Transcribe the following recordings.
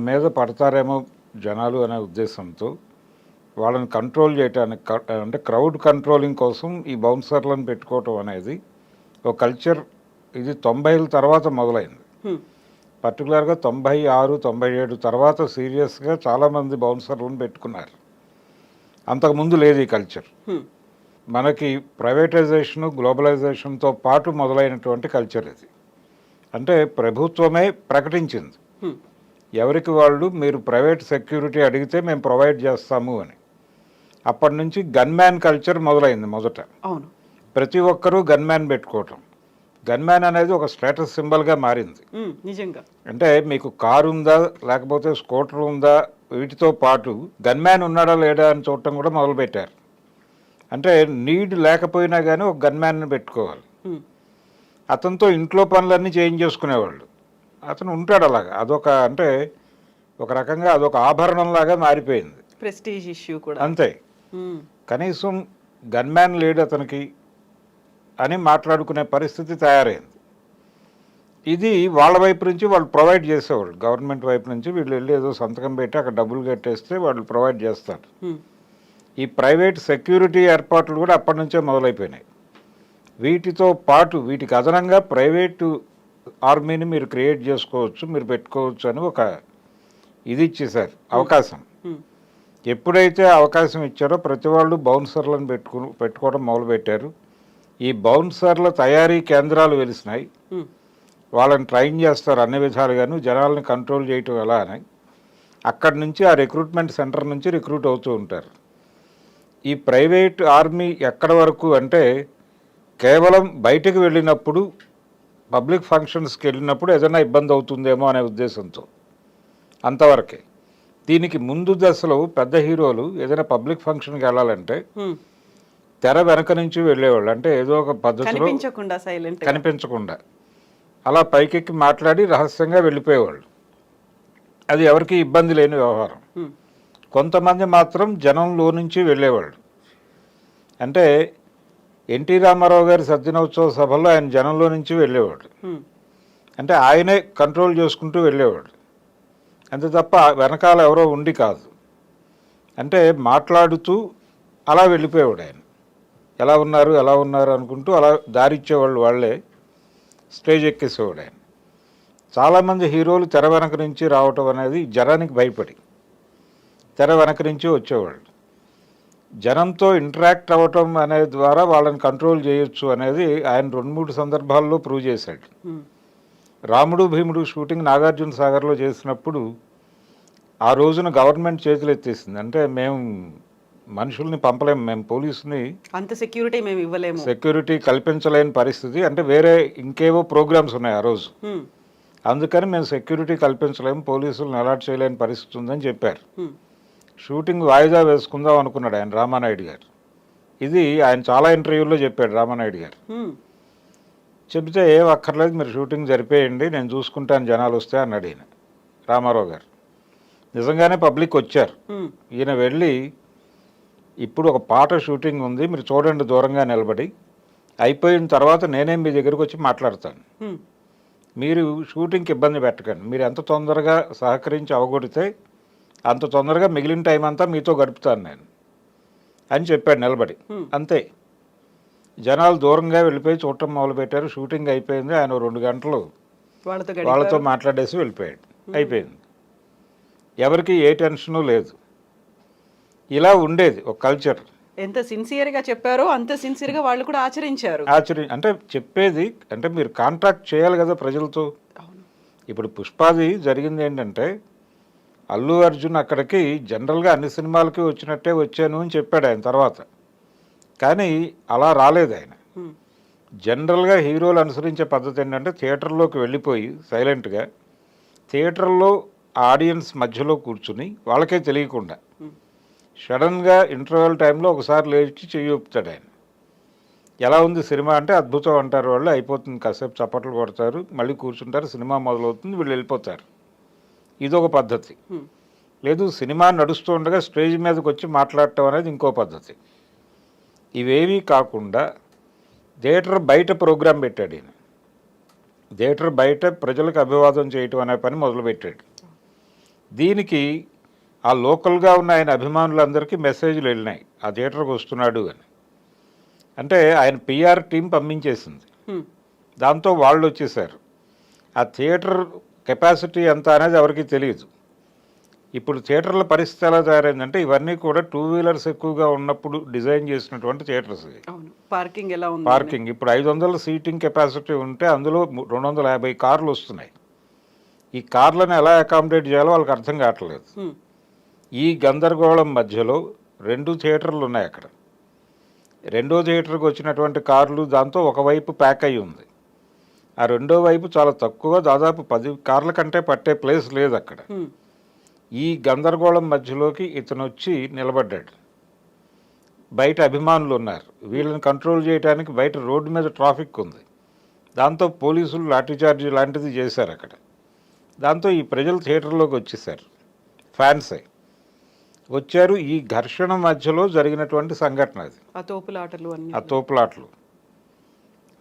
మీద పడతారేమో జనాలు అనే ఉద్దేశంతో వాళ్ళని కంట్రోల్ చేయడానికి అంటే క్రౌడ్ కంట్రోలింగ్ కోసం ఈ బౌన్సర్లను పెట్టుకోవటం అనేది ఒక కల్చర్. ఇది 90ల తర్వాత మొదలైంది. పర్టికులర్గా 96, 97 తర్వాత సీరియస్గా చాలామంది బౌన్సర్లను పెట్టుకున్నారు. అంతకుముందు లేదు ఈ కల్చర్. మనకి ప్రైవేటైజేషను గ్లోబలైజేషన్తో పాటు మొదలైనటువంటి కల్చర్ ఇది. అంటే ప్రభుత్వమే ప్రకటించింది ఎవరికి వాళ్ళు మీరు ప్రైవేట్ సెక్యూరిటీ అడిగితే మేము ప్రొవైడ్ చేస్తాము అని. అప్పటి నుంచి గన్మ్యాన్ కల్చర్ మొదలైంది మొదట. అవును, ప్రతి ఒక్కరూ గన్మ్యాన్ పెట్టుకోవటం. గన్మ్యాన్ అనేది ఒక స్టేటస్ సింబల్గా మారింది. నిజంగా అంటే మీకు కారు ఉందా లేకపోతే స్కూటర్ ఉందా వీటితో పాటు గన్మ్యాన్ ఉన్నాడా లేడా అని చూడటం కూడా మొదలుపెట్టారు. అంటే నీడ్ లేకపోయినా కానీ ఒక గన్మ్యాన్ని పెట్టుకోవాలి. అతనితో ఇంట్లో పనులన్నీ చేంజ్ చేసుకునేవాళ్ళు. అతను ఉంటాడు అలాగా. అదొక అంటే ఒక రకంగా అదొక ఆభరణంలాగా మారిపోయింది. ప్రెస్టీజ్ ఇష్యూ కూడా అంతే. కనీసం గన్మ్యాన్ లేడు అతనికి అని మాట్లాడుకునే పరిస్థితి తయారైంది. ఇది వాళ్ళ వైపు నుంచి వాళ్ళు ప్రొవైడ్ చేసేవాళ్ళు. గవర్నమెంట్ వైపు నుంచి వీళ్ళు వెళ్ళి ఏదో సంతకం పెట్టి అక్కడ డబ్బులు కట్టేస్తే వాళ్ళు ప్రొవైడ్ చేస్తారు. ఈ ప్రైవేట్ సెక్యూరిటీ ఏర్పాట్లు కూడా అప్పటి నుంచే మొదలైపోయినాయి. వీటితో పాటు వీటికి అదనంగా ప్రైవేటు ఆర్మీని మీరు క్రియేట్ చేసుకోవచ్చు, మీరు పెట్టుకోవచ్చు అని ఒక ఇది ఇచ్చేశారు అవకాశం. ఎప్పుడైతే అవకాశం ఇచ్చారో ప్రతి వాళ్ళు బౌన్సర్లను పెట్టుకోవడం మొదలుపెట్టారు. ఈ బౌన్సర్ల తయారీ కేంద్రాలు వెలిసినాయి. వాళ్ళని ట్రైన్ చేస్తారు అన్ని విధాలుగాను, జనాలను కంట్రోల్ చేయటం ఎలా అని. అక్కడి నుంచి ఆ రిక్రూట్మెంట్ సెంటర్ నుంచి రిక్రూట్ అవుతూ ఉంటారు. ఈ ప్రైవేట్ ఆర్మీ ఎక్కడి వరకు అంటే కేవలం బయటకు వెళ్ళినప్పుడు పబ్లిక్ ఫంక్షన్స్కి వెళ్ళినప్పుడు ఏదైనా ఇబ్బంది అవుతుందేమో అనే ఉద్దేశంతో అంతవరకే. దీనికి ముందు దశలో పెద్ద హీరోలు ఏదైనా పబ్లిక్ ఫంక్షన్కి వెళ్ళాలంటే తెర వెనక నుంచి వెళ్ళేవాళ్ళు. అంటే ఏదో ఒక పద్ధతిలో కనిపించకుండా అలా పైకెక్కి మాట్లాడి రహస్యంగా వెళ్ళిపోయేవాళ్ళు. అది ఎవరికి ఇబ్బంది లేని వ్యవహారం. కొంతమంది మాత్రం జనంలో నుంచి వెళ్ళేవాళ్ళు. అంటే ఎన్టీ రామారావు గారి సద్దినోత్సవ సభలో ఆయన జనంలో నుంచి వెళ్ళేవాడు. అంటే ఆయనే కంట్రోల్ చేసుకుంటూ వెళ్ళేవాడు. అంతే తప్ప వెనకాల ఎవరో ఉండి కాదు. అంటే మాట్లాడుతూ అలా వెళ్ళిపోయేవాడు ఆయన. ఎలా ఉన్నారు అనుకుంటూ అలా దారిచ్చేవాళ్ళు వాళ్ళే. స్టేజ్ ఎక్కేసేవాడు ఆయన. చాలామంది హీరోలు తెర వెనక నుంచి రావటం అనేది జనానికి భయపడి తెర వెనక నుంచి వచ్చేవాళ్ళు. జనంతో ఇంటరాక్ట్ అవ్వటం అనే ద్వారా వాళ్ళని కంట్రోల్ చేయొచ్చు అనేది ఆయన 2-3 సందర్భాల్లో ప్రూవ్ చేశాడు. రాముడు భీముడు షూటింగ్ నాగార్జున సాగర్లో చేసినప్పుడు ఆ రోజున గవర్నమెంట్ చేతులు ఎత్తేసింది. అంటే మేము మనుషుల్ని పంపలేము, మేము పోలీసుని అంత సెక్యూరిటీ మేము ఇవ్వలేము, సెక్యూరిటీ కల్పించలేని పరిస్థితి. అంటే వేరే ఇంకేవో ప్రోగ్రామ్స్ ఉన్నాయి ఆ రోజు, అందుకని మేము సెక్యూరిటీ కల్పించలేము, పోలీసులను అలాట్ చేయలేని పరిస్థితి ఉందని చెప్పారు. షూటింగ్ వాయిదా వేసుకుందాం అనుకున్నాడు ఆయన రామానాయుడు గారు. ఇది ఆయన చాలా ఇంటర్వ్యూల్లో చెప్పాడు రామానాయుడు గారు. చెబితే ఏం అక్కర్లేదు, మీరు షూటింగ్ జరిపేయండి, నేను చూసుకుంటాను జనాలు వస్తే అన్నాడు ఈయన రామారావు గారు. నిజంగానే పబ్లిక్ వచ్చారు. ఈయన వెళ్ళి ఇప్పుడు ఒక పాట షూటింగ్ ఉంది, మీరు చూడండి దూరంగా నిలబడి, అయిపోయిన తర్వాత నేనే మీ దగ్గరకు వచ్చి మాట్లాడతాను, మీరు షూటింగ్కి ఇబ్బంది పెట్టకండి, మీరు ఎంత తొందరగా సహకరించి అవగొడితే అంత తొందరగా మిగిలిన టైం అంతా మీతో గడుపుతాను నేను అని చెప్పాడు నిలబడి. అంతే. జనాలు దూరంగా వెళ్ళిపోయి చూడటం మొదలుపెట్టారు. షూటింగ్ అయిపోయింది. ఆయన 2 గంటలు వాళ్ళతో మాట్లాడేసి వెళ్ళిపోయాడు. అయిపోయింది. ఎవరికి ఏ టెన్షను లేదు. ఇలా ఉండేది ఒక కల్చర్. ఎంత సిన్సియర్గా చెప్పారో అంత సిన్సియర్గా వాళ్ళు కూడా ఆచరించారు. అంటే చెప్పేది అంటే మీరు కాంట్రాక్ట్ చేయాలి కదా ప్రజలతో. ఇప్పుడు పుష్పాది జరిగింది ఏంటంటే అల్లు అర్జున్ అక్కడికి జనరల్గా అన్ని సినిమాలకి వచ్చినట్టే వచ్చాను అని చెప్పాడు ఆయన తర్వాత. కానీ అలా రాలేదు ఆయన. జనరల్గా హీరోలు అనుసరించే పద్ధతి ఏంటంటే థియేటర్లోకి వెళ్ళిపోయి సైలెంట్గా థియేటర్లో ఆడియన్స్ మధ్యలో కూర్చుని వాళ్ళకే తెలియకుండా సడన్గా ఇంటర్వెల్ టైంలో ఒకసారి లేచి చెయ్యి ఊపుతాడు ఆయన. ఎలా ఉంది సినిమా అంటే అద్భుతం అంటారు వాళ్ళు. అయిపోతుంది, కాసేపు చప్పట్లు కొడతారు, మళ్ళీ కూర్చుంటారు, సినిమా మొదలవుతుంది, వీళ్ళు వెళ్ళిపోతారు. ఇదొక పద్ధతి. లేదు సినిమా నడుస్తూ ఉండగా స్టేజ్ మీదకి వచ్చి మాట్లాడటం అనేది ఇంకో పద్ధతి. ఇవేమీ కాకుండా థియేటర్ బయట ప్రోగ్రాం పెట్టాడు ఈయన. థియేటర్ బయట ప్రజలకు అభివాదం చేయటం అనే పని మొదలుపెట్టాడు. దీనికి ఆ లోకల్గా ఉన్న ఆయన అభిమానులందరికీ మెసేజ్లు వెళ్ళినాయి ఆ థియేటర్కి వస్తున్నాడు అని. అంటే ఆయన పిఆర్ టీం పంపించేసింది. దాంతో వాళ్ళు వచ్చేసారు. ఆ థియేటర్ కెపాసిటీ ఎంత అనేది ఎవరికి తెలియదు. ఇప్పుడు థియేటర్ల పరిస్థితి ఎలా తయారైందంటే ఇవన్నీ కూడా 2 వీలర్స్ ఎక్కువగా ఉన్నప్పుడు డిజైన్ చేసినటువంటి థియేటర్స్. పార్కింగ్ ఎలా ఉంది? పార్కింగ్ ఇప్పుడు 500 సీటింగ్ కెపాసిటీ ఉంటే అందులో 250 కార్లు వస్తున్నాయి. ఈ కార్లను ఎలా అకామిడేట్ చేయాలో వాళ్ళకి అర్థం కావట్లేదు. ఈ గందరగోళం మధ్యలో 2 థియేటర్లు ఉన్నాయి అక్కడ. 2వ థియేటర్కి వచ్చినటువంటి కార్లు దాంతో ఒకవైపు ప్యాక్ అయి ఉంది. ఆ 2వ వైపు చాలా తక్కువ, దాదాపు 10 కార్ల కంటే పట్టే ప్లేస్ లేదు అక్కడ. ఈ గందరగోళం మధ్యలోకి ఇతను వచ్చి నిలబడ్డాడు. బయట అభిమానులు ఉన్నారు, వీళ్ళని కంట్రోల్ చేయడానికి బయట రోడ్డు మీద ట్రాఫిక్ ఉంది. దాంతో పోలీసులు లాఠీచార్జ్ లాంటిది చేశారు అక్కడ. దాంతో ఈ ప్రజలు థియేటర్లోకి వచ్చేసారు, ఫ్యాన్సే వచ్చారు. ఈ ఘర్షణ మధ్యలో జరిగినటువంటి సంఘటన అది. ఆ తోపులాటలు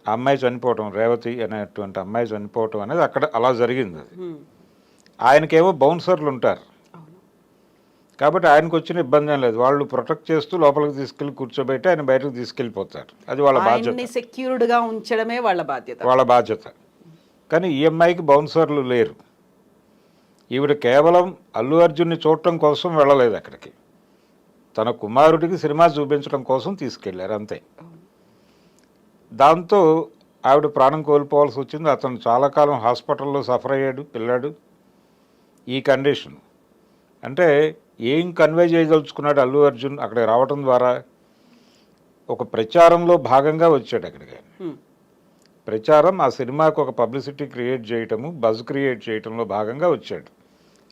ఆ అమ్మాయి చనిపోవటం, రేవతి అనేటువంటి అమ్మాయి చనిపోవటం అనేది అక్కడ అలా జరిగింది. అది ఆయనకేమో బౌన్సర్లు ఉంటారు కాబట్టి ఆయనకు వచ్చిన ఇబ్బంది ఏం లేదు. వాళ్ళు ప్రొటెక్ట్ చేస్తూ లోపలికి తీసుకెళ్లి కూర్చోబెట్టి ఆయన బయటకు తీసుకెళ్ళిపోతారు. అది వాళ్ళ బాధ్యత, సెక్యూర్డ్గా ఉంచడమే వాళ్ళ బాధ్యత. కానీ ఈ అమ్మాయికి బౌన్సర్లు లేరు. ఈవిడ కేవలం అల్లు అర్జున్ని చూడటం కోసం వెళ్ళలేదు అక్కడికి, తన కుమారుడికి సినిమా చూపించడం కోసం తీసుకెళ్లారు అంతే. దాంతో ఆవిడ ప్రాణం కోల్పోవాల్సి వచ్చింది. అతను చాలా కాలం హాస్పిటల్లో సఫర్ అయ్యాడు పిల్లాడు. ఈ కండిషన్ అంటే ఏం కన్వే చేయదలుచుకున్నాడు అల్లు అర్జున్ అక్కడికి రావటం ద్వారా? ఒక ప్రచారంలో భాగంగా వచ్చాడు అక్కడికి. ప్రచారం, ఆ సినిమాకు ఒక పబ్లిసిటీ క్రియేట్ చేయటము, బజ్ క్రియేట్ చేయటంలో భాగంగా వచ్చాడు.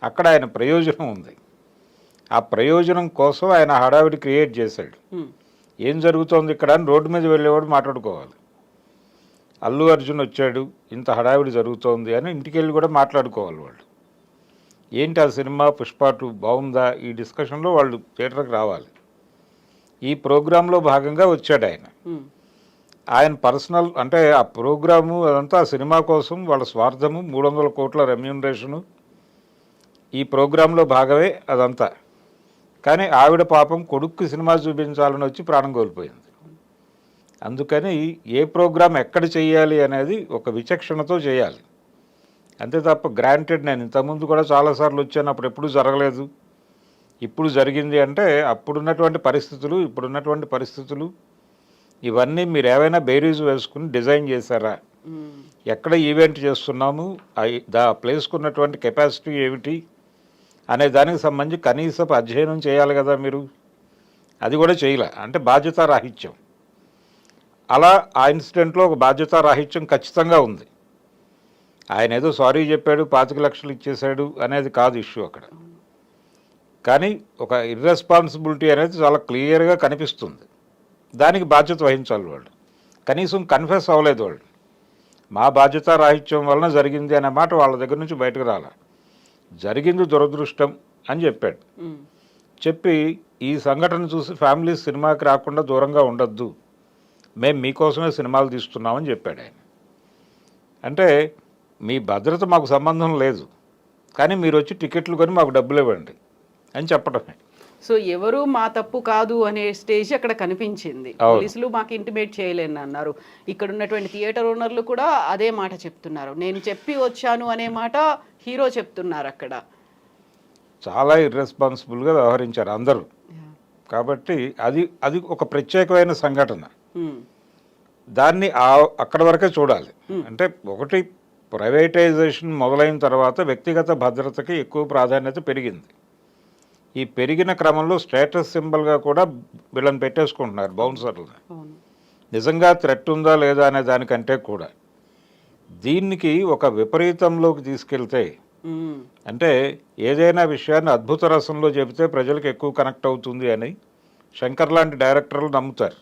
అక్కడ ఆయన ప్రయోజనం ఉంది. ఆ ప్రయోజనం కోసం ఆయన హడావిడి క్రియేట్ చేశాడు. ఏం జరుగుతోంది ఇక్కడ అని రోడ్డు మీద వెళ్ళేవాడు మాట్లాడుకోవాలి. అల్లు అర్జున్ వచ్చాడు, ఇంత హడావిడి జరుగుతోంది అని ఇంటికి వెళ్ళి కూడా మాట్లాడుకోవాలి వాళ్ళు. ఏంటి ఆ సినిమా పుష్ప 2 బాగుందా, ఈ డిస్కషన్లో వాళ్ళు థియేటర్కి రావాలి. ఈ ప్రోగ్రాంలో భాగంగా వచ్చాడు ఆయన. ఆయన పర్సనల్ అంటే ఆ ప్రోగ్రాము అదంతా ఆ సినిమా కోసం వాళ్ళ స్వార్థము, 300 కోట్ల రెమ్యూనరేషను ఈ ప్రోగ్రాంలో భాగమే అదంతా. కానీ ఆవిడ పాపం కొడుక్కి సినిమా చూపించాలని వచ్చి ప్రాణం కోల్పోయింది. అందుకని ఏ ప్రోగ్రాం ఎక్కడ చేయాలి అనేది ఒక విచక్షణతో చేయాలి అంతే తప్ప గ్రాంటెడ్. నేను ఇంతకుముందు కూడా చాలాసార్లు వచ్చాను, అప్పుడు ఎప్పుడు జరగలేదు, ఇప్పుడు జరిగింది అంటే అప్పుడున్నటువంటి పరిస్థితులు ఇప్పుడున్నటువంటి పరిస్థితులు ఇవన్నీ మీరు ఏవైనా బేరీజు వేసుకుని డిజైన్ చేశారా? ఎక్కడ ఈవెంట్ చేస్తున్నాము, దా ప్లేస్కు ఉన్నటువంటి కెపాసిటీ ఏమిటి అనే దానికి సంబంధించి కనీసపు అధ్యయనం చేయాలి కదా మీరు. అది కూడా చేయలే, అంటే బాధ్యతారాహిత్యం. అలా ఆ ఇన్సిడెంట్లో ఒక బాధ్యతారాహిత్యం ఖచ్చితంగా ఉంది. ఆయన ఏదో సారీ చెప్పాడు, 25 లక్షలు ఇచ్చేశాడు అనేది కాదు ఇష్యూ అక్కడ. కానీ ఒక ఇర్రెస్పాన్సిబిలిటీ అనేది చాలా క్లియర్గా కనిపిస్తుంది. దానికి బాధ్యత వహించాలి వాళ్ళు. కనీసం కన్ఫెస్ అవ్వలేదు వాళ్ళు. మా బాధ్యతారాహిత్యం వలన జరిగింది అనే మాట వాళ్ళ దగ్గర నుంచి బయటకు రాల. జరిగింది దురదృష్టం అని చెప్పాడు. చెప్పి ఈ సంఘటన చూసి ఫ్యామిలీస్ సినిమాకి రాకుండా దూరంగా ఉండొద్దు, మేము మీకోసమే సినిమాలు తీస్తున్నామని చెప్పాడు ఆయన. అంటే మీ భద్రత మాకు సంబంధం లేదు, కానీ మీరు వచ్చి టికెట్లు కొని మాకు డబ్బులు ఇవ్వండి అని చెప్పడమే. సో ఎవరు మా తప్పు కాదు అనే స్టేజ్ అక్కడ కనిపించింది. పోలీసులు మాకు ఇంటిమేట్ చేయలేని అన్నారు. ఇక్కడ ఉన్నటువంటి థియేటర్ ఓనర్లు కూడా అదే మాట చెప్తున్నారు. నేను చెప్పి వచ్చాను అనే మాట హీరో చెప్తున్నారు. అక్కడ చాలా ఇర్రెస్పాన్సిబుల్గా వ్యవహరించారు అందరూ. కాబట్టి అది ఒక ప్రత్యేకమైన సంఘటన. దాన్ని అక్కడ వరకే చూడాలి. అంటే ఒకటి ప్రైవేటైజేషన్ మొదలైన తర్వాత వ్యక్తిగత భద్రతకి ఎక్కువ ప్రాధాన్యత పెరిగింది. ఈ పెరిగిన క్రమంలో స్టేటస్ సింబల్గా కూడా వీళ్ళని పెట్టేసుకుంటున్నారు బౌన్సర్లు. నిజంగా థ్రెట్ ఉందా లేదా అనే దానికంటే కూడా దీనికి ఒక విపరీతంలోకి తీసుకెళ్తే, అంటే ఏదైనా విషయాన్ని అద్భుత రసంలో చెబితే ప్రజలకు ఎక్కువ కనెక్ట్ అవుతుంది అని శంకర్ లాంటి డైరెక్టర్లు నమ్ముతారు.